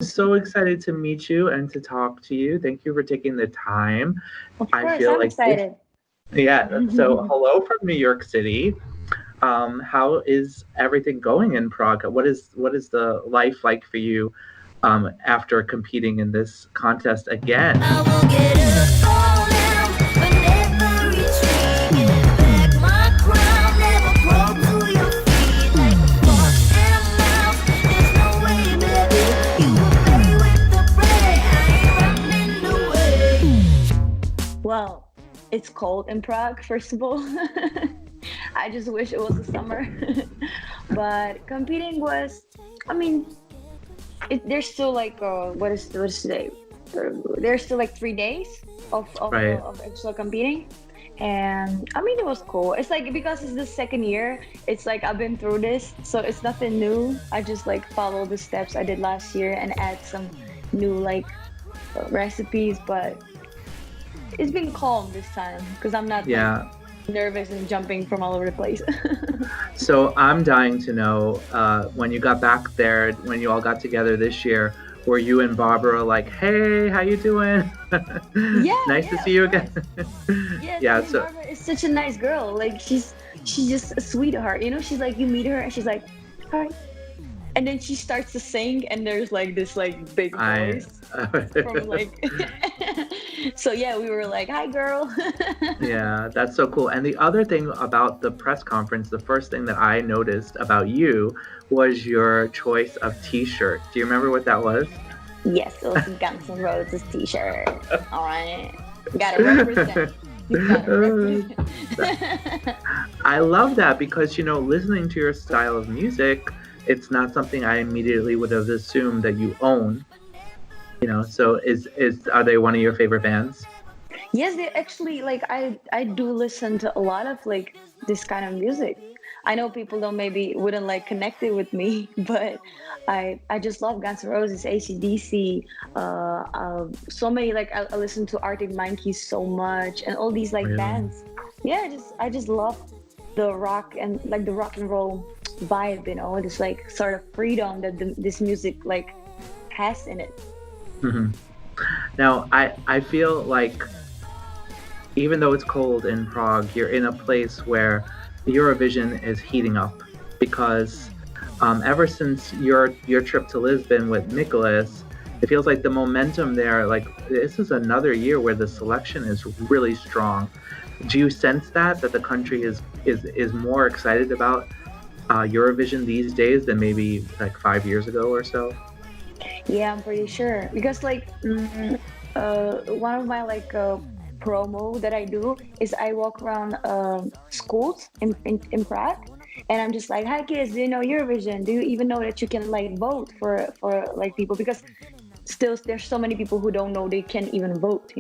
So excited to meet you and to talk to you. Thank you for taking the time. Of I course, feel I'm like this, excited. yeah. So, hello from New York City. How is everything going in Prague? What is the life like for you after competing in this contest again? I will get up all out, but never retreat. Give back my crown, never crawl to your feet like a fox and a mouse. There's no way, baby, you will play with the prey. I ain't running away. Well, it's cold in Prague, first of all. I just wish it was the summer. But competing was, I mean, there's still like, what is today? There's still like 3 days Right. of actual competing. And I mean, it was cool. It's like because it's the second year, it's like I've been through this, so it's nothing new. I just like follow the steps I did last year and add some new like recipes, but it's been calm this time because I'm not like Yeah. nervous and jumping from all over the place. So I'm dying to know when you got back there, when you all got together this year, were you and Barbara like, "Hey, how you doing? Yeah, Nice to yeah, see of you again." course. Yes, I Yeah. mean So Barbara is such a nice girl. Like she's just a sweetheart. You know, she's like you meet her and she's like, hi. And then she starts to sing and there's like this like big I. voice from like so yeah, we were like, hi girl. Yeah, that's so cool. And the other thing about the press conference, the first thing that I noticed about you was your choice of t-shirt. Do you remember what that was? Yes, it was a Guns N' Roses t-shirt. All right. Gotta represent. You gotta represent. I love that because, listening to your style of music, it's not something I immediately would have assumed that you own. So is are they one of your favorite bands? Yes, they actually like I do listen to a lot of like this kind of music. I know people don't maybe wouldn't like connect it with me, but I just love Guns N' Roses, AC/DC, so many like I listen to Arctic Monkeys so much and all these like Really? bands. Yeah, I just love the rock and like the rock and roll vibe, this like sort of freedom that this music like has in it. Hmm. Now, I feel like even though it's cold in Prague, you're in a place where Eurovision is heating up because ever since your trip to Lisbon with Nicholas, it feels like the momentum there, like this is another year where the selection is really strong. Do you sense that the country is more excited about Eurovision these days than maybe like 5 years ago or so? Yeah, I'm pretty sure because like one of my like promo that I do is I walk around schools in Prague, and I'm just like, hi kids, do you know Eurovision? Do you even know that you can like vote for like people? Because still there's so many people who don't know they can even vote.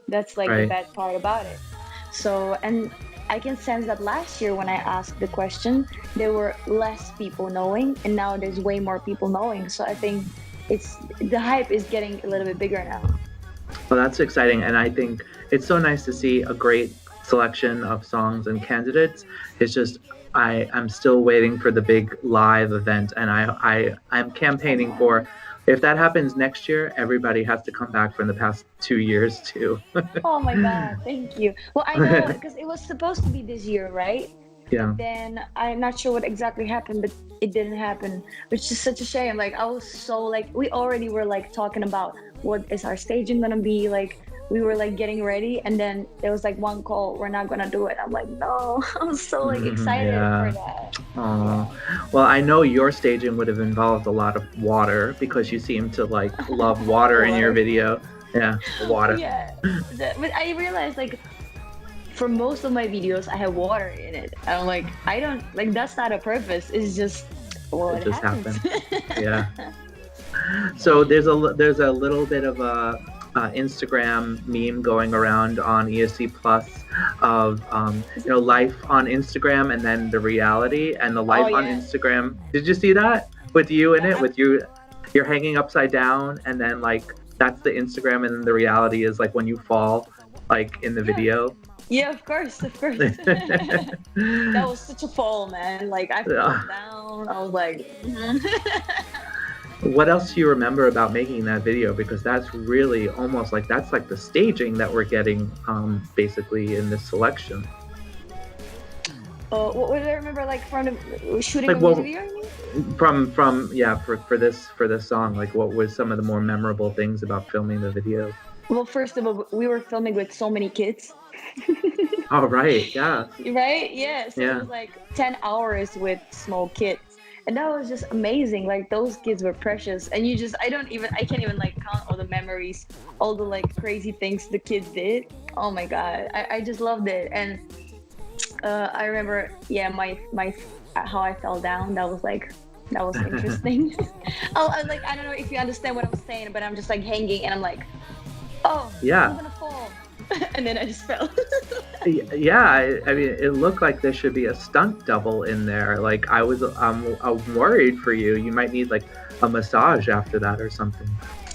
That's like the Right. bad part about it. So and I can sense that last year when I asked the question, there were less people knowing, and now there's way more people knowing. So I think it's the hype is getting a little bit bigger now. Well, that's exciting, and I think it's so nice to see a great selection of songs and candidates. It's just I'm still waiting for the big live event, and I'm I campaigning know. for if that happens next year, everybody has to come back from the past 2 years too. Oh my God, thank you. Well, I know because it was supposed to be this year, right? Yeah. But then I'm not sure what exactly happened, but it didn't happen, which is such a shame. Like I was so like we already were like talking about what is our staging gonna be like. We were like getting ready, and then there was like one call, we're not gonna do it. I'm like, no, I'm so like excited for Yeah. that. Oh, Yeah. well, I know your staging would have involved a lot of water because you seem to like love water in your Water. video. Yeah, Oh water. yeah. But I realized like for most of my videos I have water in it. And I'm like, I don't like that's not a purpose. It's just well It it just happens. happened. Yeah. So there's a little bit of a Instagram meme going around on ESC Plus of life on Instagram and then the reality and the Oh life on yeah. Instagram. Did you see that with you in Yeah. it with you're hanging upside down and then like that's the Instagram and then the reality is like when you fall like in the Yeah. video. Yeah, of course, of course. That was such a fall, man. Like I fell Yeah. down. I was like, What else do you remember about making that video? Because that's really almost like that's like the staging that we're getting basically in this selection. What would I remember like from the shooting Like of what music video? You mean? from yeah for this song, like what was some of the more memorable things about filming the video? Well, first of all, we were filming with so many kids. Oh right, yeah, Right? Yeah. So it yeah. was like 10 hours with small kids. And that was just amazing. Like those kids were precious. And I can't even like count all the memories, all the like crazy things the kids did. Oh my God. I just loved it. And I remember, yeah, my how I fell down. That was interesting. I was like, I don't know if you understand what I'm saying, but I'm just like hanging and I'm like, oh, Yeah. I'm gonna fall. And then I just fell. Yeah, I mean, it looked like there should be a stunt double in there. Like I'm worried for you. You might need like a massage after that or something.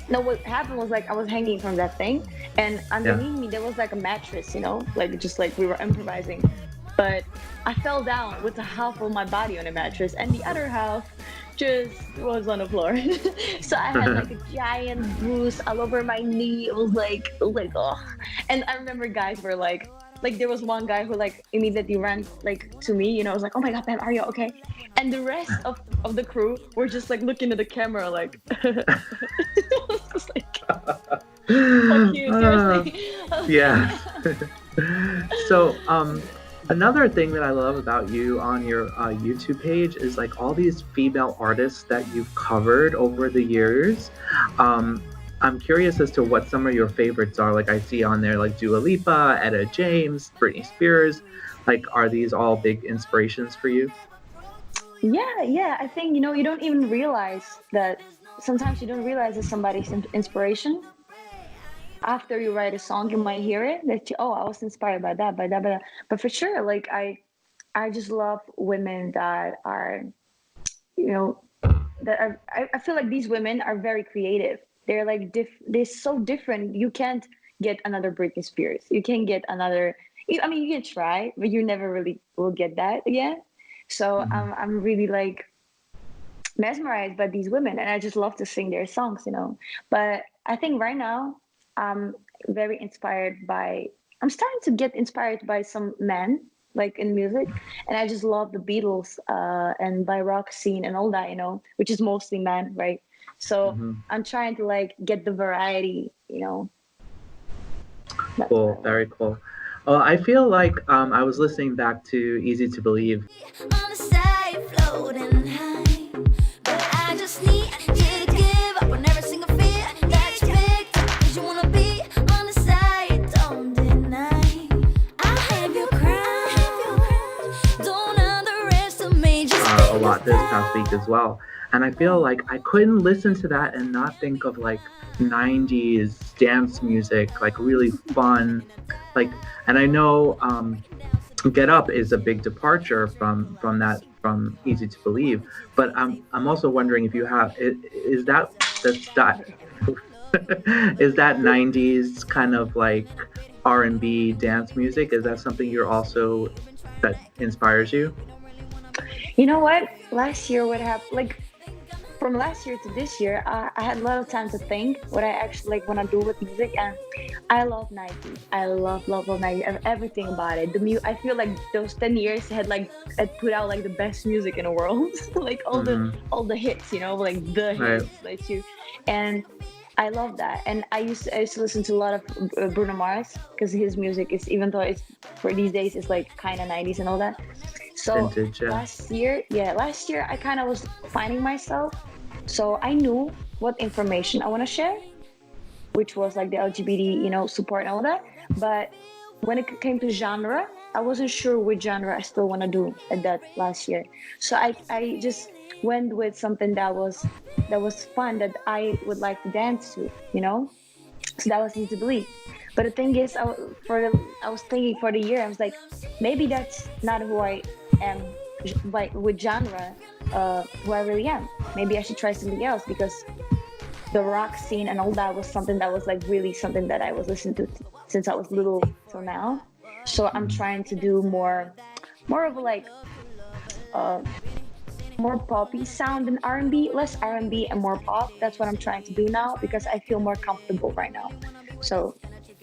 No, what happened was like I was hanging from that thing, and underneath me there was like a mattress, like just like we were improvising. But I fell down with the half of my body on a mattress, and the other half just was on the floor. So I had like a giant bruise all over my knee. It was like, oh. And I remember guys were like there was one guy who like immediately ran like to me, was like, oh my God, Pam, are you okay? And the rest of the crew were just like looking at the camera like, it was just like, fuck you, seriously. Yeah. So, another thing that I love about you on your YouTube page is like all these female artists that you've covered over the years. I'm curious as to what some of your favorites are. Like I see on there like Dua Lipa, Etta James, Britney Spears. Like, are these all big inspirations for you? Yeah. I think, you don't even realize that sometimes you don't realize that somebody's inspiration. After you write a song, you might hear it that I was inspired by that, by that, by that. But for sure, like I just love women that are, I feel like these women are very creative. They're like they're so different. You can't get another Britney Spears. You can't get another. I mean, you can try, but you never really will get that again. So Mhm. I'm really like mesmerized by these women, and I just love to sing their songs. But I think right now I'm very inspired by. I'm starting to get inspired by some men like in music, and I just love the Beatles and by rock scene and all that, which is mostly men, right? So Mhm. I'm trying to like get the variety. That's what I Cool, love. very cool. Well, I feel like I was listening back to Easy to Believe. On the side, floating high. But I just need you to give up on every single fear that you picked up. 'Cause you wanna be on the side, don't deny. I have your crown. Don't underestimate, just A be lot this past the week as well. And I feel like I couldn't listen to that and not think of like 90s dance music, like really fun. Like, and I know Get Up is a big departure from Easy to Believe, but I'm also wondering if you have is that is that 90s kind of like R&B dance music? Is that something you're also that inspires you? You know what? Last year, what happened? Like from last year to this year, I had a lot of time to think what I actually like want to do with music, and I love 90s. I love 90s. Everything about it. I feel like those 10 years had put out like the best music in the world, like Hmm. all the hits, like the Right. hits, like you, and I love that. And I used to listen to a lot of Bruno Mars because his music is, even though it's for these days it's like kind of 90s and all that. So Vintage, yeah. last year I kind of was finding myself. So I knew what information I want to share, which was like the LGBT, support and all that. But when it came to genre, I wasn't sure which genre I still want to do at that last year. So I just went with something that was fun that I would like to dance to. So that was Easy to Believe. But the thing is, I was thinking for the year, I was like, maybe that's not who I am, like with genre, who I really am. Maybe I should try something else because the rock scene and all that was something that was like really something that I was listening to since I was little till now. So I'm Mhm. trying to do more of like uh, more poppy sound than R&B, less R&B and more pop. That's what I'm trying to do now because I feel more comfortable right now. So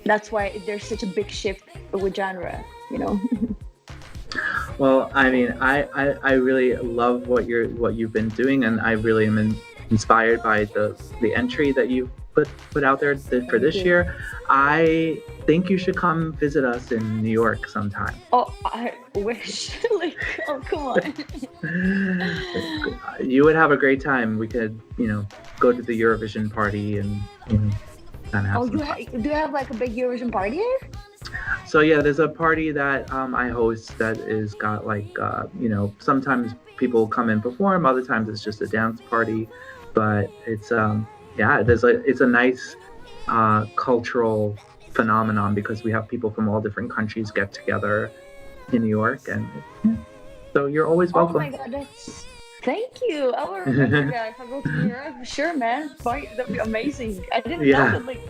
that's why there's such a big shift with genre, you know. Well, I mean, I really love what you've been doing, and I really am inspired by the entry that you put out there for this you. year. I think you should come visit us in New York sometime. Oh, I wish. Like, oh, come on. You would have a great time. We could, go to the Eurovision party and kind of have Oh, some fun. do you have like a big Eurovision party here? So yeah, there's a party that I host that is got like sometimes people come and perform, other times it's just a dance party, but it's it's a nice cultural phenomenon because we have people from all different countries get together in New York, and so you're always Oh my welcome. God, that's. Thank you. I will remember that if I go to New York. Sure, man. That'd be amazing. I didn't know Yeah. that, like,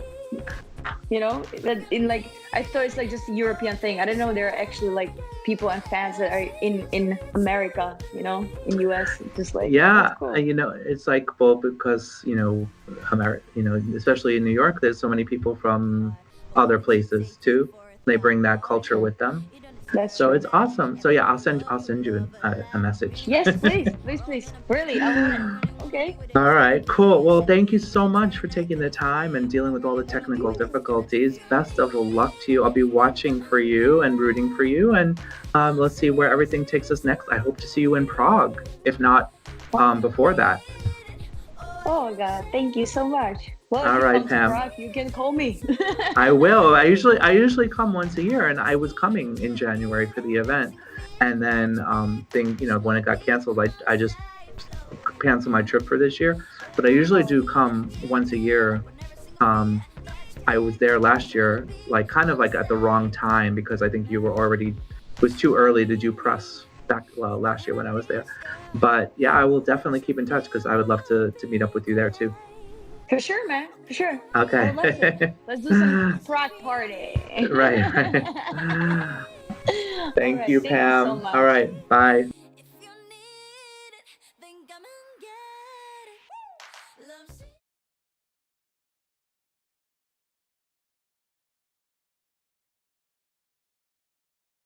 that in like, I thought it's like just a European thing. I didn't know there are actually like people and fans that are in America, in US. It's just like, Yeah, that's cool. it's like, well, because America, especially in New York, there's so many people from other places too. They bring that culture with them, That's so true. it's awesome. So yeah, I'll send you a message. Yes, please. Really, I want it. Okay. All right, cool. Well, thank you so much for taking the time and dealing with all the technical difficulties. Best of luck to you. I'll be watching for you and rooting for you, and let's see where everything takes us next. I hope to see you in Prague, if not before that. Oh my God, thank you so much. Well, All if you right, come to Pam. Prague, you can call me. I will. I usually come once a year, and I was coming in January for the event, and then when it got canceled, I just canceled my trip for this year. But I usually do come once a year. I was there last year, like kind of like at the wrong time because I think you were already. It was too early to do press back last year when I was there. But yeah, I will definitely keep in touch because I would love to meet up with you there too. For sure, man. For sure. Okay. Well, let's do some Prague party. Right. Thank Alright, you, thank you Pam. so much. All right. Bye. If you need it, then come and get it. Love